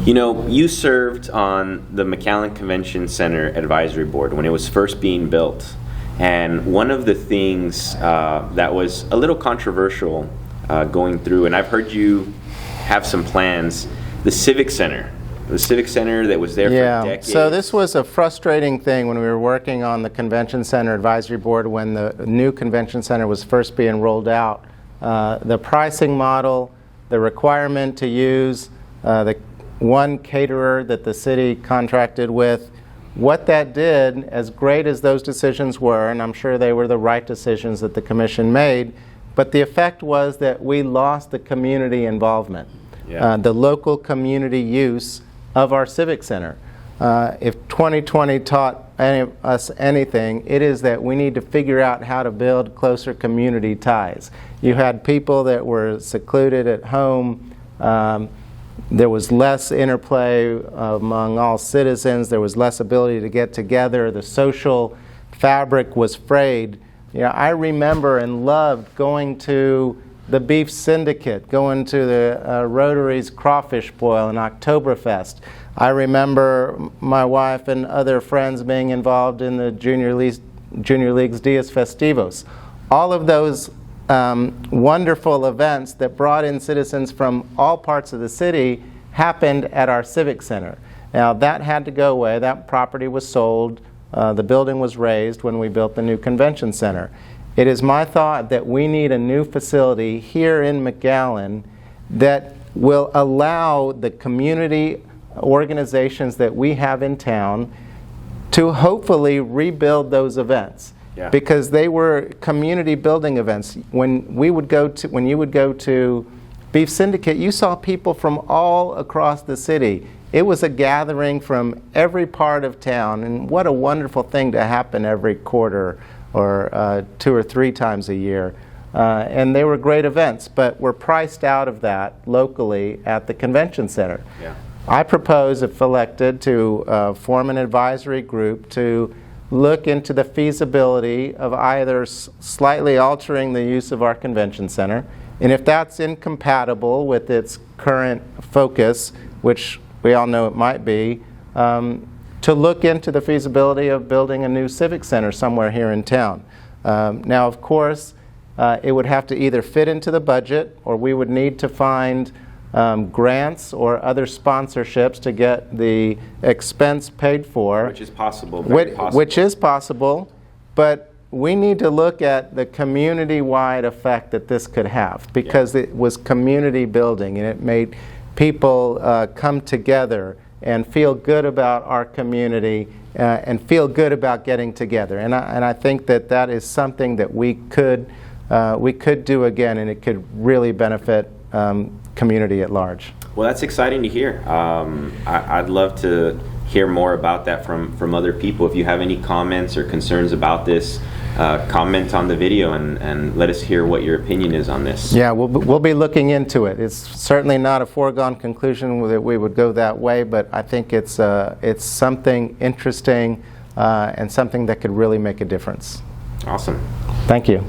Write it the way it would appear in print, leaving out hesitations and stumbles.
You know, you served on the McAllen Convention Center Advisory Board when it was first being built. And one of the things that was a little controversial going through, and I've heard you have some plans, the Civic Center. The Civic Center that was there for decades. So this was a frustrating thing when we were working on the Convention Center Advisory Board when the new Convention Center was first being rolled out. The pricing model, the requirement to use the one caterer that the city contracted with, what that did, as great as those decisions were, and I'm sure they were the right decisions that the Commission made, but the effect was that we lost the community involvement, the local community use of our Civic Center. If 2020 taught us anything, it is that we need to figure out how to build closer community ties. You had people that were secluded at home. There was less interplay among all citizens. There was less ability to get together. The social fabric was frayed. You know, I remember and loved going to the Beef Syndicate, going to the Rotary's Crawfish Boil and Oktoberfest. I remember my wife and other friends being involved in the Junior League's Dias Festivos. All of those wonderful events that brought in citizens from all parts of the city happened at our Civic Center. Now that had to go away. That property was sold. The building was razed when we built the new convention center. It is my thought that we need a new facility here in McAllen that will allow the community organizations that we have in town to hopefully rebuild those events. Because they were community building events. When you would go to Beef Syndicate, you saw people from all across the city. It was a gathering from every part of town, and what a wonderful thing to happen every quarter or 2 or 3 times a year. And they were great events, but we're priced out of that locally at the convention center. I propose, if elected, to form an advisory group to look into the feasibility of either slightly altering the use of our convention center, and if that's incompatible with its current focus, which we all know it might be, to look into the feasibility of building a new civic center somewhere here in town. Now, of course, it would have to either fit into the budget, or we would need to find grants or other sponsorships to get the expense paid for. Which is possible, very possible. Which is possible, but we need to look at the community-wide effect that this could have, because it was community building and it made people come together and feel good about our community and feel good about getting together. And I think that that is something that we could do again, and it could really benefit community at large. Well, that's exciting to hear. I'd love to hear more about that from other people. If you have any comments or concerns about this, comment on the video and let us hear what your opinion is on this. Yeah, we'll be looking into it. It's certainly not a foregone conclusion that we would go that way, but I think it's something interesting and something that could really make a difference. Awesome. Thank you.